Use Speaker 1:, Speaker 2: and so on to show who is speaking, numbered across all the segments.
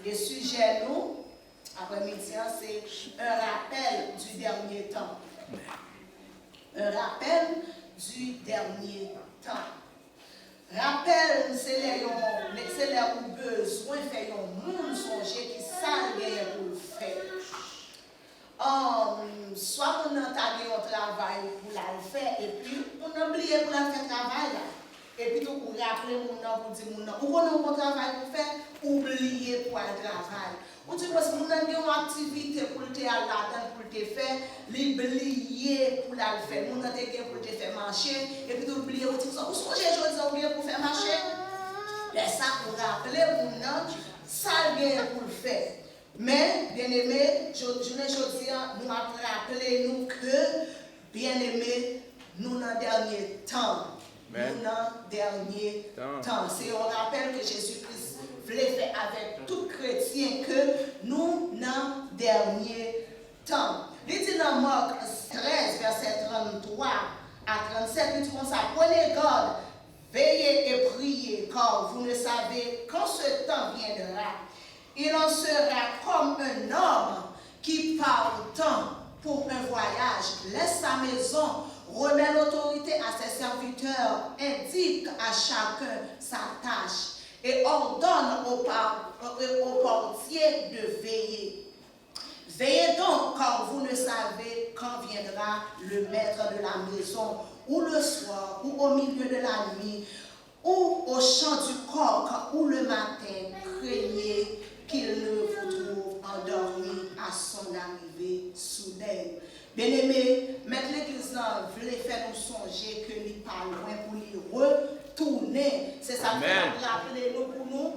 Speaker 1: Le sujet, nous, après-midi, c'est un rappel du dernier temps. Un rappel du dernier temps. Rappel, c'est les besoins fait un monde songer qui s'allie pour le faire. Soit on a tagué au travail pour la faire, et puis on a oublié pour la faire travail là. Et puis tout pour rappeler mon nom pour dire mon nom. Ou on a un travail pour faire, oublier pour le travail. Ou tu vois, si on a une activité pour te aller là-dedans, pour te faire, l'oublier pour la faire. On a des gains pour te faire marcher, et puis tu oublies, ou tu dis, où sont les choses pour faire marcher? Et ça pour rappeler mon nom, ça gain pour le faire. Mais, bien aimé, je dis, nous avons rappelé nous que, bien aimé, nous dans le dernier temps. Nous dans le dernier temps. C'est un rappel que Jésus-Christ voulait faire avec tout chrétien que nous dans le dernier temps. Il dit dans Marc 13, verset 33 à 37, il dit comme ça, prenez garde, veillez et priez, car vous ne savez quand ce temps viendra. Il en sera comme un homme qui part au temps pour un voyage, laisse sa maison, remet l'autorité à ses serviteurs, indique à chacun sa tâche et ordonne aux portiers de veiller. Veillez donc, car vous ne savez quand viendra le maître de la maison, ou le soir, ou au milieu de la nuit, ou au chant du coq, ou le matin. Craignez qu'il ne vous trouve endormi à son arrivée soudaine. Bien-aimés, mettre l'église là, voulait faire nous songer que n'est pas loin pour lui retourner. C'est ça que nous rappelons pour nous.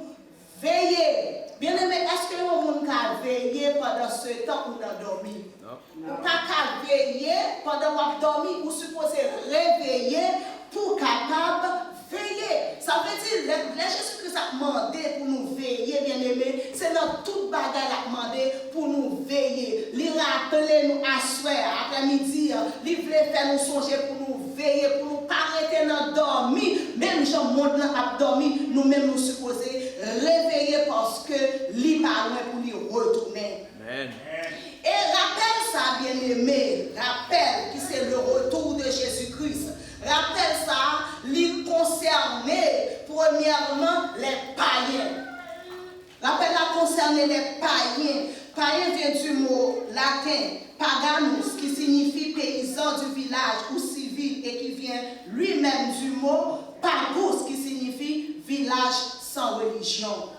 Speaker 1: Veiller. Bien-aimés, est-ce que le monde a veillé pendant ce temps où on a dormi? Non. Pas qu'à veiller pendant qu'on a dormi, ou supposé réveiller pour capable veiller. Ça veut dire, les Jésus-Christ a demandé pour nous veiller, bien-aimés. C'est dans toute bagarre a demandé pour nous veiller. Il rappeler nous à soir, après-midi. Il voulait faire nous songer pour nous veiller, pour nous pas arrêter dans dormir. Même si le monde a dormi, nous-mêmes nous supposés réveiller parce que il pas loin pour lui retourner. Amen. Et rappelle ça, bien-aimé. Rappelle que c'est le retour de Jésus-Christ. Rappelle ça, il concernait premièrement les païens. Rappelle la concernait les païens. Païen vient du mot latin paganus, qui signifie paysan du village ou civil et qui vient lui-même du mot pagus, qui signifie village sans religion.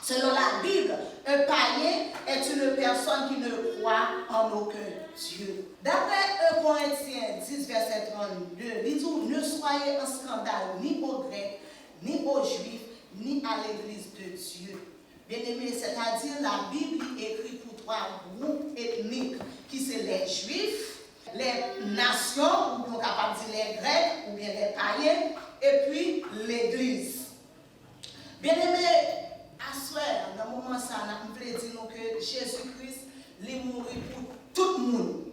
Speaker 1: Selon la Bible, un païen est une personne qui ne croit en aucun Dieu. D'après 1 Corinthiens 10, verset 32, il dit, ne soyez un scandale ni aux Grecs, ni aux Juifs, ni à l'église de Dieu. Bien-aimé, c'est-à-dire la Bible écrit pour trois groupes ethniques, qui sont les Juifs, les nations, ou on est capable de dire les Grecs, ou bien les païens, et puis l'Église. Bien-aimé, à soir, dans le moment ça, on peut dire que Jésus-Christ est mort pour tout le monde.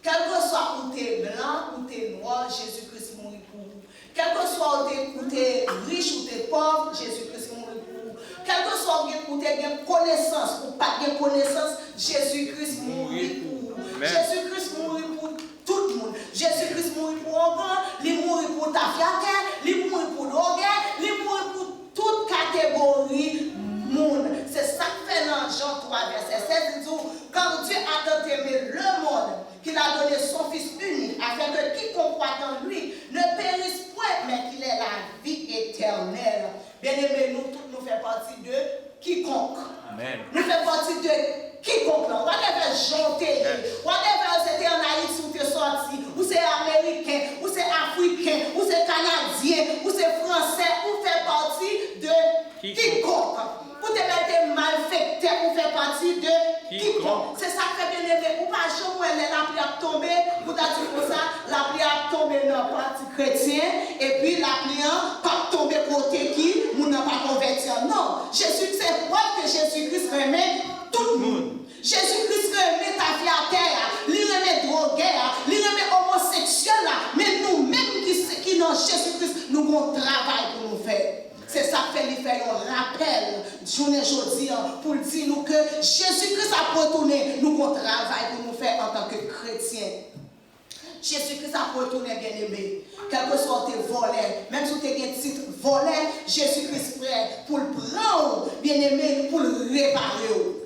Speaker 1: Quel que soit où tu es blanc ou tu es noir, Jésus-Christ est mort pour vous. Quel que soit où tu es riche ou tu es pauvre, Jésus-Christ est mort pour vous. Quel que soit où tu as connaissance ou pas de connaissance, Jésus-Christ est mort pour vous. Jésus-Christ est mort pour tout le monde. Jésus-Christ est mort pour Ogan, il est mort pour ta fiateur, il est mort pour l'Ogan, il est mort pour toute catégorie monde. C'est ça que fait dans Jean 3, verset 16, il dit, quand Dieu a tant aimé le monde, qu'il a donné son Fils unique, afin que quiconque croit en lui ne périsse point, mais qu'il ait la vie éternelle. Bien-aimés, nous tous nous faisons partie de quiconque. Amen. Nous faisons partie de quiconque. Whatever janté, whatever c'était en Haïti où tu es sorti, ou c'est américain, ou c'est africain, ou c'est canadien, ou c'est français, ou fait partie de quiconque. Vous te mettez malfecté, vous faites partie de quiconque. C'est ça que bien aimé. Ou pas jamais la prière tomber, vous avez dit comme ça, la prière tomber dans le parti chrétien, et puis la prière pas tomber côté qui, vous n'avez pas converti. Non, Jésus, c'est preuve que Jésus-Christ remet tout le monde. Jésus-Christ remet ta fille à terre, il remet drogué, il remet homosexuel, mais nous-mêmes qui dans Jésus-Christ, nous avons un travail pour nous faire. C'est ça ça fait lui faire un rappel journée aujourd'hui pour dire nous que Jésus-Christ a retourné nous qu'on travail pour nous faire en tant que chrétiens. Jésus-Christ a retourné bien aimé. Quel que soit tes volets, même si tu as un titre volet, Jésus-Christ prêt pour le prendre, bien aimé, pour le réparer.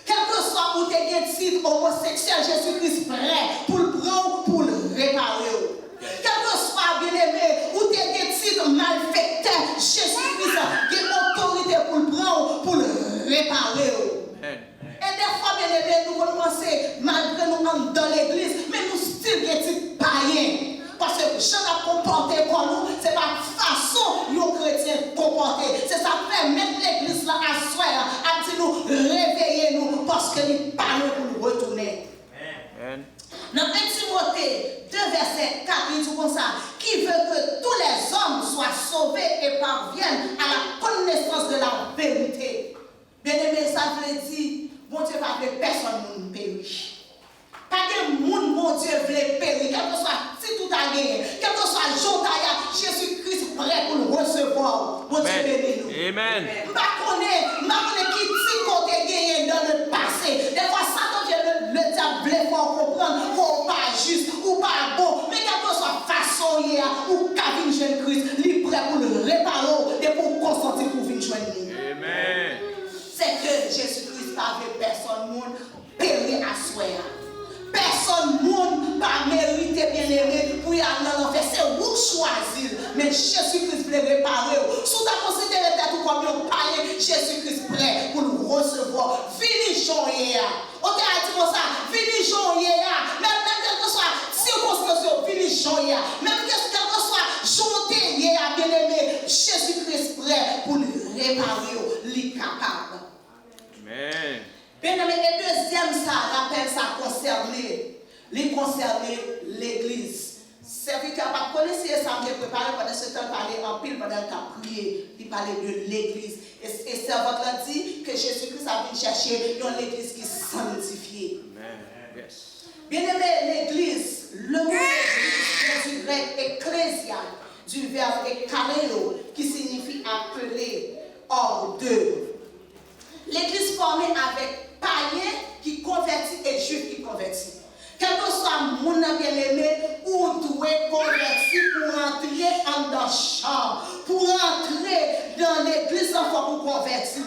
Speaker 1: Quel que soit où tu as un titre homosexuel, Jésus-Christ prêt pour le prendre, pour le réparer. Quel que soit, bien aimé, où tu as un titre malfaiteur, Jésus-Christ a une autorité pour le prendre, pour le réparer. Et des fois, bien aimé, nous commençons, malgré nous sommes dans l'église, mais nous still des païens. Parce que je n'ai comporté pour nous, ce n'est pas façon nos chrétiens comporter. C'est ça qui fait mettre l'église là à soir, à dire nous, réveillez-nous, parce que nous parlons pour nous retourner. Dans 1 Timothée 2, verset 4, il dit comme ça, qui veut que tous les hommes soient sauvés et parviennent à la connaissance de la vérité. Bien aimé, ça veut dire, bon Dieu va que personne ne périsse. Pas de monde, mon Dieu, veut périr, quel que soit si tout a gagné, quel que soit jour Jésus-Christ prêt pour nous recevoir. Mon Dieu, bénis nous. Amen. Je connais qui dit qu'on a gagné dans le passé. Des fois, Satan vient le diable veut comprendre qu'on n'est pas juste ou pas bon. Mais quelle que soit façon hier, ou qu'à venir jeune Christ, il est prêt pour le réparer et pour consentir pour venir joindre nous. Amen. C'est que Jésus-Christ n'avait personne monde périr à soi. Personne monde pas mérité bien aimé pour y aller dans l'enfer. C'est vous choisir. Mais Jésus-Christ voulait réparer. Si tu as considéré tout comme un païen, Jésus-Christ prêt pour nous recevoir. Fini joie. On t'a dit comme ça. Fini joie. Même quelle que soit circonstance, fini joie. Même quelle que soit journée, bien aimé, Jésus-Christ prêt pour nous réparer. Il est capable. Amen. Bien aimé, et deuxième, ça rappelle ça concerner l'église. Serviteur, pas connaître ça, me préparer pendant ce temps, parler en pile pendant le temps prier, il parlait de l'église. Et servante l'a dit que Jésus-Christ a venu chercher dans l'église qui est sanctifiée. Bien aimé, l'église, le mot église du grec ecclésia, du verbe ekaleo, qui signifie appeler, hors d'eux. L'église formée avec païens qui convertit et juifs qui convertit. Quel que soit mon bien-aimé, ou doit convertir pour entrer en dans chambre, pour entrer dans l'église pour convertir.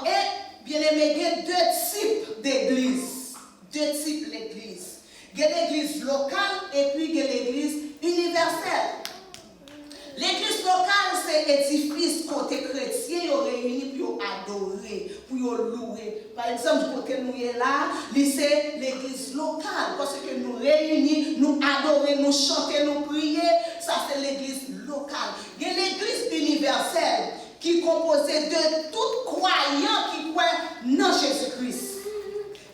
Speaker 1: Et bien-aimé, il y a deux types d'églises. Deux types d'églises. Il y a l'église locale et puis il y a l'église universelle. L'église locale, c'est l'édifice côté chrétien, ils réunis pour adorer, pour louer. Par exemple, du côté nous sommes là, c'est l'église locale. Parce que nous réunis, nous adorons, nous chantons, nous prions, ça c'est l'église locale. Il y a l'église universelle qui est composée de tout croyant qui croit dans Jésus-Christ.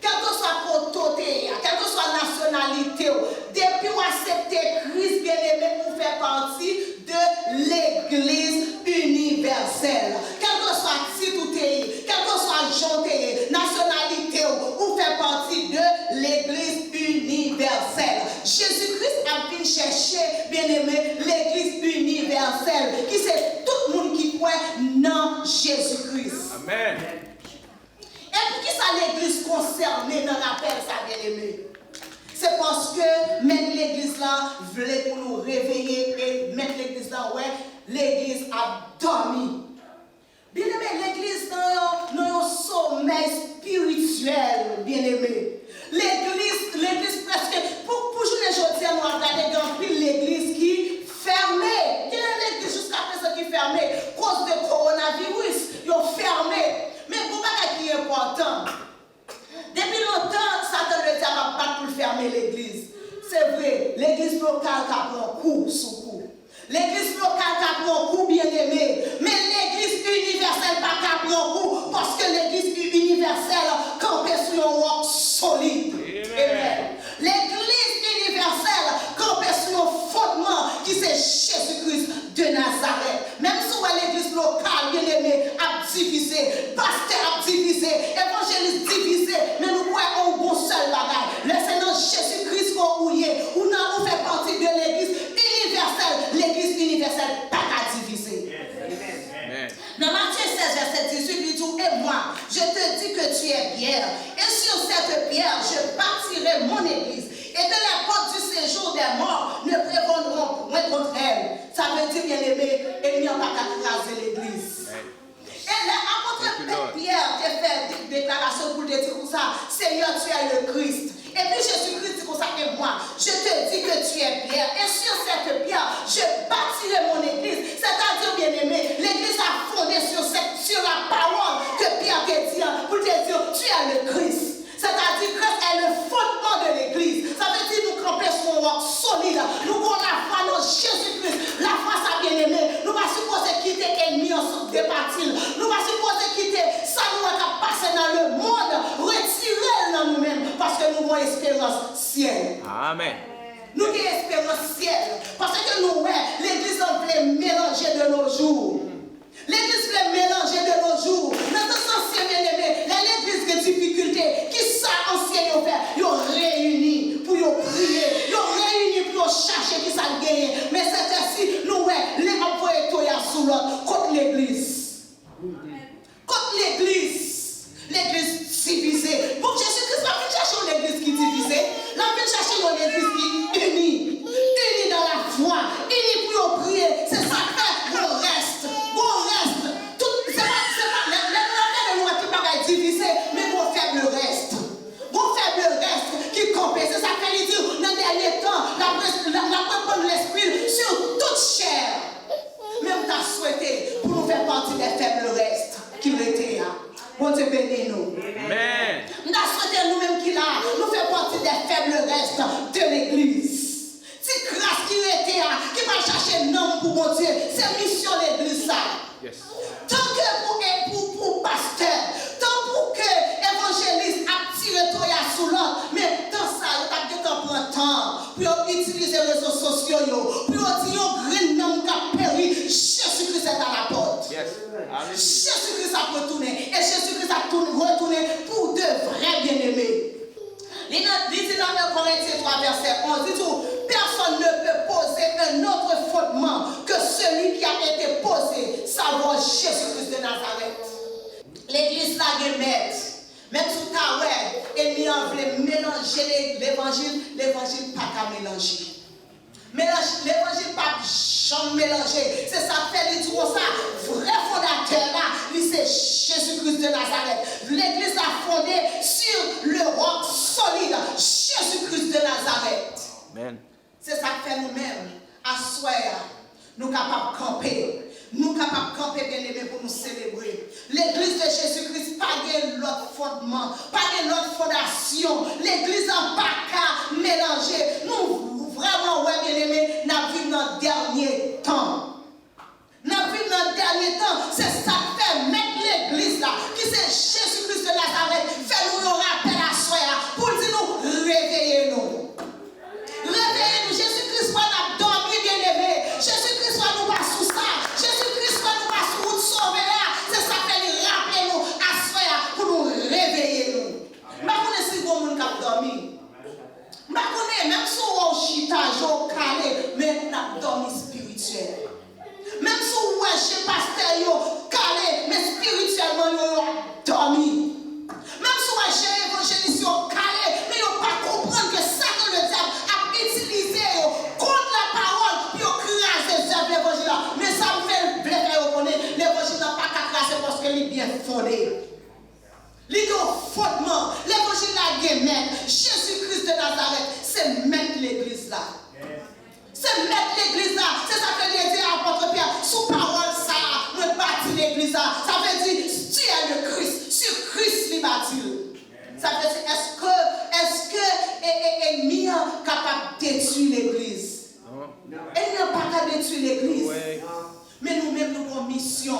Speaker 1: Quel que soit côté, quelle que soit nationalité, depuis vous acceptez Christ bien-aimé pour faire partie de l'église universelle. Quel que soit titre ou quel que soit genre, nationalité, vous faites partie de l'église universelle. Jésus-Christ a venu chercher, bien-aimé, l'église universelle, qui c'est tout le monde qui croit dans Jésus-Christ. Amen. Et pour qui ça l'église concernée dans l'appel, ça bien aimé? C'est parce que même l'église là voulait pour nous réveiller et mettre l'église là, ouais, l'église a dormi. Bien aimé, l'église dans un sommeil spirituel, bien aimé. L'église presque, pour les gens, nous avons regardé dans l'église qui fermée. Quelle est l'église jusqu'à présent qui est fermée? Cause de coronavirus, ils ont fermé. Mais pour ce qui est important, depuis longtemps, Satan le diable a battu pour fermer l'église. C'est vrai, l'église locale qui prend coup sous coup. L'église locale qui prend coup bien aimé. Mais l'église universelle pas prend coup parce que l'église universelle campait sur un roc solide. Amen. L'église universelle campait sur un fondement qui c'est Jésus-Christ de Nazareth. Même si l'église locale, bien aimé, a divisé, pasteur a divisé, évangéliste divisé, mais nous voyons un bon seul bagage. Laissez-nous Jésus-Christ qu'on ouille, ou non, on fait partie de l'église universelle. L'église universelle, pas qu'à diviser. je te dis que tu es pierre. Et sur cette pierre, je bâtirai mon église. Et de la porte du séjour des morts ne prévaudront point contre elle. Ça veut dire, bien aimé, il n'y a pas qu'à craser l'église. Et l'apôtre Pierre qui fait une déclaration pour te dire comme ça, Seigneur, tu es le Christ. Et puis Jésus-Christ dit comme ça que moi, je te dis que tu es pierre. Et sur cette pierre, je bâtirai mon église. C'est-à-dire, bien aimé, l'église a fondé sur la parole que Pierre te dit pour te dire, tu es le Christ. C'est-à-dire que Christ est le fondement de l'église. Ça veut dire nous camper sur un roc solide. Nous avons la foi dans Jésus-Christ. La foi, ça bien aimé. Nous ne sommes pas supposés quitter l'ennemi en se débattre. Nous ne sommes pas supposés quitter ça nous a passé dans le monde. Retirer dans nous-mêmes. Parce que nous avons espérance ciel.
Speaker 2: Amen.
Speaker 1: Nous avons espérance ciel. Parce que nous, l'église voulait mélanger de nos jours. L'église voulait mélanger de nos jours. Dans ce ancien bien-aimé, l'église de difficulté, qui ça ancien yo fait? Ils ont réuni pour prier, ils ont réuni pour chercher qui ça gagne. Mais c'est ainsi, nous, les employés sous l'autre contre l'église. Contre l'église. L'église divisée. Pour Jésus-Christ, pas chercher une église qui est divisée. Là, on chercher une église qui est unie. Unie dans la foi. Unie pour prier. C'est ça que fait qu'on reste. Divisé, mais mon faible reste. Mon faible reste qui compense. C'est ça qu'elle dit dans le dernier temps. La prendre l'esprit sur toute chair. Même t'as souhaité pour nous faire partie des faibles restes qui étaient là. Bon Dieu bénis nous.
Speaker 2: Amen.
Speaker 1: Nous avons souhaité nous-mêmes qui là, nous faisons partie des faibles restes de l'église. C'est grâce qui était là, qui va chercher un homme pour mon Dieu. C'est mission l'église ça.
Speaker 2: Yes.
Speaker 1: Tant que pour pasteur, tant pour que évangéliste a tiré toi sous l'autre, mais dans ça, il a prendre temps pour utiliser les réseaux sociaux, pour dire un grand homme qui a péri, Jésus-Christ est à la porte.
Speaker 2: Yes.
Speaker 1: Jésus-Christ a retourné, et Jésus-Christ a retourné pour de vrais bien-aimés. Il dit dans 1 Corinthiens 3, verset 11, il dit tout, personne ne peut poser un autre fondement que celui qui a été posé, savoir Jésus-Christ de Nazareth. L'église là est maître. Même sous ta ouais, et nous voulons mélanger l'évangile pas qu'à mélanger. L'évangile pas jamais mélanger. C'est ça fait les tout ça. Vrai fondateur là, c'est Jésus-Christ de Nazareth. L'église a fondé sur le roc solide, Jésus-Christ de Nazareth.
Speaker 2: Amen.
Speaker 1: C'est ça que fait nous-mêmes. À soir, nous capables de camper. Nous capables de camper bien aimé pour nous célébrer. L'église de Jésus-Christ, pas de l'autre fondement, pas de l'autre fondation. L'église n'a pas qu'à mélanger. Nous, vraiment, ouais, bien aimé, nous vivons dans le dernier temps. Nous vivons dans le dernier temps. C'est ça que fait mettre l'église là, qui c'est Jésus-Christ de Nazareth, fait nous un rappel à soir pour dire nous, réveillez-nous. Réveillez-nous. Jésus-Christ va nous dormir, bien aimé. Jésus-Christ va nous pas sous ça. Jésus-Christ va nous pas sous route sauver là. C'est ça que nous rappeler nous à soir pour nous réveiller nous. Je ne sais pas si vous avez dormi. Je ne sais même si vous avez chita, vous calé, mais vous avez dormi spirituel. Même si vous avez chez pasteur, calé, mais spirituellement, vous avez dormi. Même si vous avez chez évangéliste, calé, mais vous n'avez pas comprendre que ça que le diable a utilisé contre la parole pour craser les œuvres de l'évangile. Mais ça me fait plaisir de connaître l'évangile n'a pas qu'à craser parce qu'il est bien fondé. Il est au fondement. L'évangile là est maître. Jésus-Christ de Nazareth, c'est mettre l'église là. C'est mettre l'église là. C'est ça que j'ai dit à l'apôtre Pierre. Sous parole ça, nous bâtir l'église là. Ça veut dire, tu es le Christ. Sur Christ, il bâtit. Ça veut dire, est-ce que l'ennemi est capable de détruire l'église? Elle n'est pas capable de détruire l'église. Mais nous-mêmes, nous avons mission.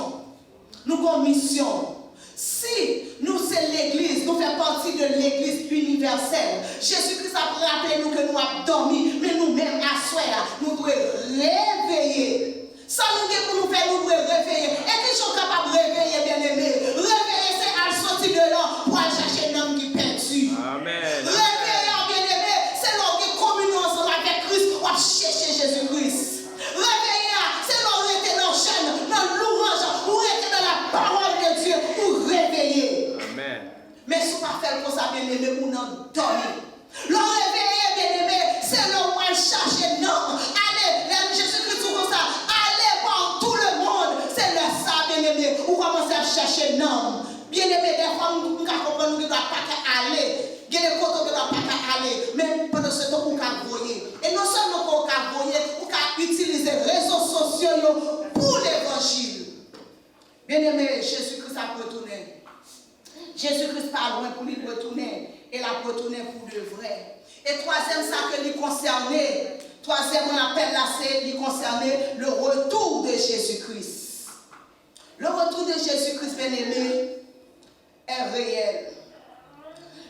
Speaker 1: Nous avons mission. Si nous c'est l'église, nous faisons partie de l'église universelle. Jésus-Christ a rappelé nous que nous avons dormi, mais nous-mêmes à soir, nous devons réveiller. Ça nous dit pour nous faire, nous devons réveiller. Et qui sont capables de réveiller, bien aimé? Réveiller, c'est à sortir de là pour aller chercher un homme qui peinture.
Speaker 2: Amen.
Speaker 1: Réveiller, bien aimé, c'est l'homme qui communion ensemble avec Christ pour chercher Jésus-Christ. Réveiller, c'est l'homme qui était dans le jeûne, dans l'ouange, ou était dans la parole de Dieu pour réveiller. Mais si on ne fait pas comme ça, bien aimé, on en dormir. Le réveil, bien aimé, c'est le roi chercher non. Allez, Jésus-Christ comme ça. Allez voir tout le monde. C'est le ça, bien aimé. On commence à chercher non. Bien aimé, des fois, on ne peut pas comprendre, on ne doit pas aller. Il y a des côtés où on ne doit pas aller. Mais pendant ce temps, on peut voyer. Et non seulement on peut voyer, on peut utiliser les réseaux sociaux pour l'évangile. Bien aimé, Jésus-Christ a retourné. Jésus-Christ pas loin pour lui retourner. Et la retourner pour de vrai. Et troisième, ça que lui concernait. Troisième, on appelle là, c'est lui concerner le retour de Jésus-Christ. Le retour de Jésus-Christ, bien aimé, est réel.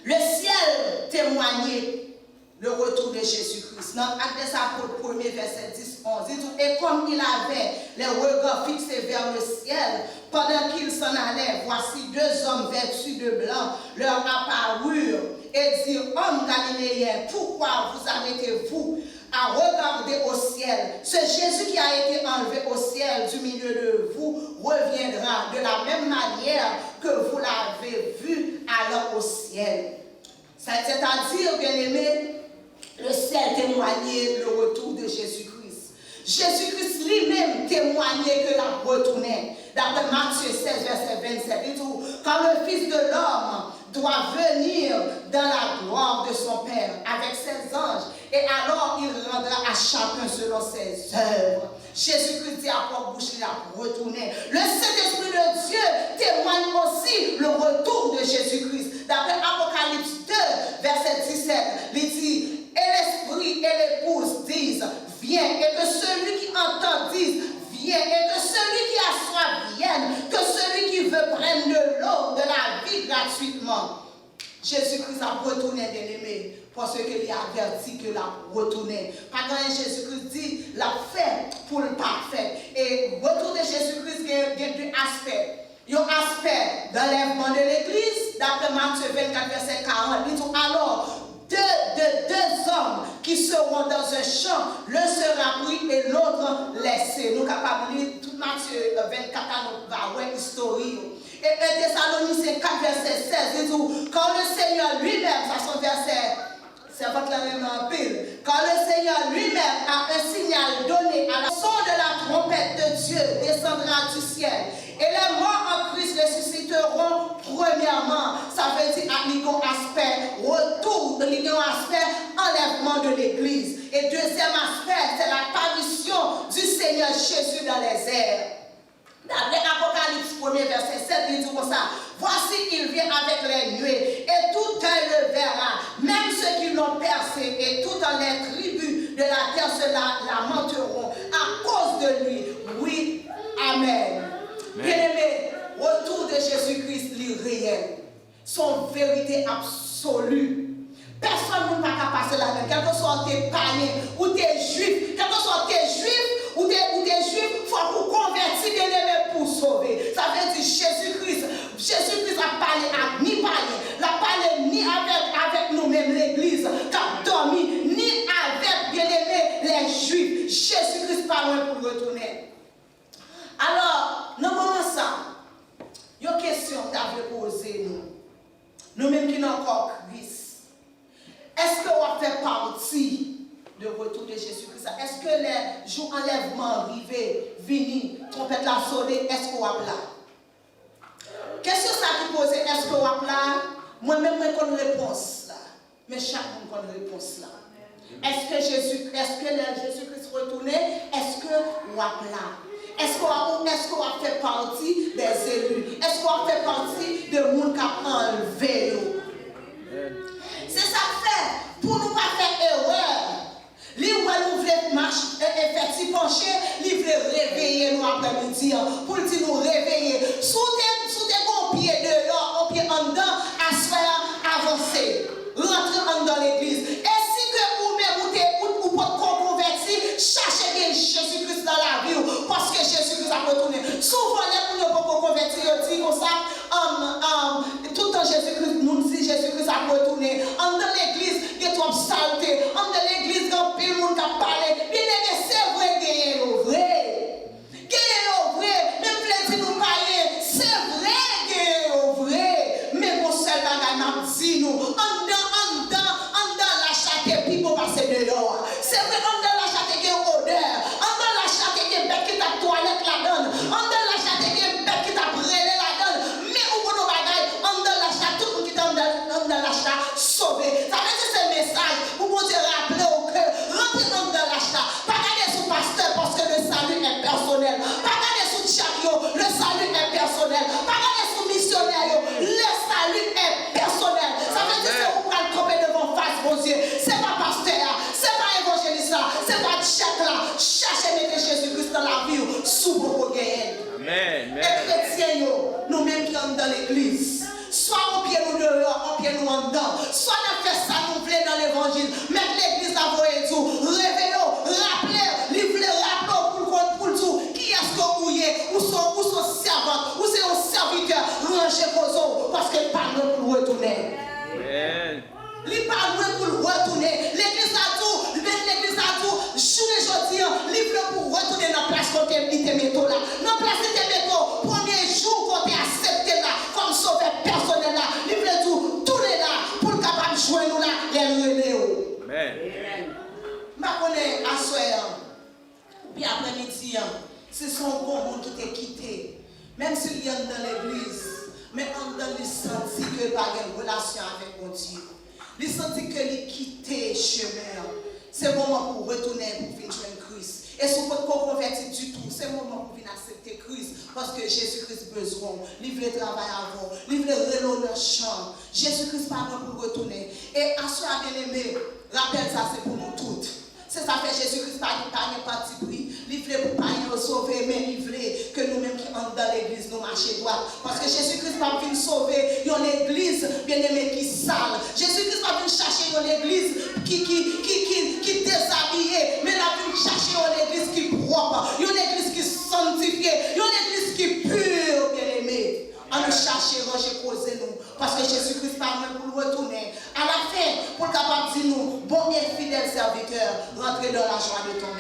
Speaker 1: Le ciel témoignait le retour de Jésus-Christ. Dans Actes des Apôtres, 1er verset 10-11, il dit, et comme il avait les regards fixés vers le ciel, pendant qu'il s'en allait, voici deux hommes vêtus de blanc leur apparurent et dirent, hommes galiléens, pourquoi vous arrêtez-vous à regarder au ciel? Ce Jésus qui a été enlevé au ciel du milieu de vous reviendra de la même manière que vous l'avez vu alors au ciel. C'est-à-dire, bien aimé, le ciel témoignait le retour de Jésus-Christ. Jésus-Christ lui-même témoignait que la retournait. D'après Matthieu 16, verset 27, il dit, quand le Fils de l'homme doit venir dans la gloire de son Père avec ses anges, et alors il rendra à chacun selon ses œuvres. Jésus-Christ dit à Paul bouche, il a retourné. Le Saint-Esprit de Dieu témoigne aussi le retour de Jésus-Christ. D'après Apocalypse 2, verset 17, il dit, et l'Esprit et l'épouse disent, viens, et que celui qui entend dise, viens, et que celui qui a soif vienne, que celui qui veut prendre de l'eau, de la vie gratuitement. Jésus-Christ a retourné, bien-aimé, parce qu'il a averti que l'a retourné. Par quand Jésus-Christ dit, l'a fait pour le parfait. Et retour de Jésus-Christ, il y a deux aspects. Il y a un aspect d'enlèvement de l'Église, d'après Matthieu 24, verset 40. Il dit, alors, deux hommes qui seront dans un champ, l'un sera pris et l'autre laissé. Nous sommes capables de lire tout Matthieu 24 à notre voir historique. Et Thessaloniciens 4, verset 16, il dit, quand le Seigneur lui-même, ça son verset, c'est votre la même en pile, quand le Seigneur lui-même a un signal donné à la son de la trompette de Dieu descendra du ciel. Et les morts en Christ ressusciteront premièrement. Ça veut dire à l'union aspect, retour de l'union aspect, enlèvement de l'Église. Et deuxième aspect, c'est l'apparition du Seigneur Jésus dans les airs. D'après Apocalypse 1er verset 7, il dit comme ça, voici il vient avec les nuées, et tout œil le verra, même ceux qui l'ont percé, et toutes les tribus de la terre se lamenteront à cause de lui. Oui, Amen. Bien-aimé, retour de Jésus-Christ, réel, son vérité absolue. Personne ne peut pas passer la même, quel que soit tes païens ou tes juifs, quel que soit tes juifs ou tes juifs, il faut vous convertir, bien aimé, pour sauver. Ça veut dire Jésus-Christ. Jésus-Christ a parlé à ni païens, n'a parlé ni avec nous-mêmes, l'église, qui a dormi, ni avec, bien aimé, les juifs. Jésus-Christ parle pour retourner. Alors, nous commençons. Il y a une question que vous avez posée, nous-mêmes qui n'avons encore Christ. Est-ce qu'on fait partie du retour de Jésus-Christ? Est-ce que les jours enlèvement arrivés, venus, trompette la sonner, est-ce qu'on va là? Question ça qui pose, est-ce qu'on va là? Moi-même, je connais une réponse là. Mais chaque monde connaît une réponse là. Est-ce que Jésus-Christ retourné? Est-ce que on va là? Est-ce qu'on va faire partie des élus? Est-ce qu'on va faire partie de monde qui a enlevé? C'est ça fait pour nous pas faire erreur. Les où nous voulons marcher, faire pencher, ils veulent réveiller nous après-midi pour dire nous réveiller. Sous tes pieds dehors, au pied en dedans, asseoir, avancer, rentrer dans l'église. Et si que vous-même ou pas converti, cherchez bien Jésus-Christ dans la vie parce que Jésus-Christ a retourné. Souvent les gens ne peuvent pas convertir, ils disent comme ça. Tout le temps Jésus-Christ nous dit Jésus-Christ a retourné. En dans l'église, il y a trop saleté. En dans l'église, il y a plus de monde qui a parlé. Bien aimé, c'est vrai qu'il y a vrai. Qu'il y a vrai. Même les nous païens, c'est vrai qu'il y a vrai. Mais mon seul bagage dit nous, en dans la chatte, puis pour passer dehors. C'est vrai, en dans la chatte, il y a une odeur. En dans la chatte, il y a une bête qui t'a toilette la donne. En dans la chatte, il y a une bête qui t'a brûlé la donne. Mais au bout de bagaille, en dans la chatte, tout le monde qui est en dans la chatte, sauvé. Ça veut dire c'est un message pour vous dire rappeler au cœur. Rentrez dans la chatte. Pas garder sous pasteur parce que le salut est personnel. Pas garder sous Tchakio, le salut est personnel. Pas garder sous missionnaire, le salut est personnel. Ça veut dire que vous pouvez le tromper devant face, mon Dieu. C'est pas pasteur, c'est pas évangéliste, c'est pas Tchak là. Cherchez mettre Jésus-Christ dans la vie sous vos gains.
Speaker 2: Amen.
Speaker 1: Et chrétiens, nous-mêmes qui sommes dans l'église, soit au pied nous dehors, au pied nous en dedans, soit nous faisons ça, nous voulons dans l'évangile, mettre l'église à vous et tout, réveillons, rappelez, livrez, rappelez pour le tout, qui est-ce que vous êtes, où sont servantes, où c'est un serviteur, rangez vos os, parce que parle pour retourner.
Speaker 2: Amen.
Speaker 1: Il parle pour retourner. L'église a tout, journée aujourd'hui, livre pour retourner dans la place qu'on t'a mis tes métaux là. Dans la place de tes métaux, premier jour qu'on t'a accepté là, comme sauveur personnel là, livre tout, tourner là, pour le capable de jouer nous là, les relais.
Speaker 2: Amen.
Speaker 1: Je connais à soir, puis après-midi, c'est son bon monde qui t'a quitté. Même s'il y a dans l'église, mais on donne le senti que il n'y a pas de relation avec mon Dieu. Il sentit que il quittait le chemin. C'est le moment pour retourner pour venir joindre Christ. Et si vous ne convertir du tout, c'est le moment pour venir accepter Christ. Parce que Jésus-Christ a besoin. Il veut travailler avant. Il veut relancer le champ. Jésus-Christ parle pour retourner. Et à ce bien-aimé, rappelle ça, c'est pour nous toutes. C'est ça fait Jésus-Christ pas de parti pris. Il voulait pour pas nous sauver, mais il voulait que nous-mêmes qui entrent dans l'église, nous marchions droit. Parce que Jésus-Christ pas venu sauver une église bien-aimée qui sale. Jésus-Christ pas venu chercher une église qui déshabillée, mais il a venu chercher une église qui propre, une église qui sanctifiée, une église qui pure, bien-aimée. À nous chercher, ranger, causer nous. Parce que Jésus-Christ parle pour nous retourner. À la fin, pour le capable de dire nous, bon et fidèle serviteur, rentrez dans la joie de ton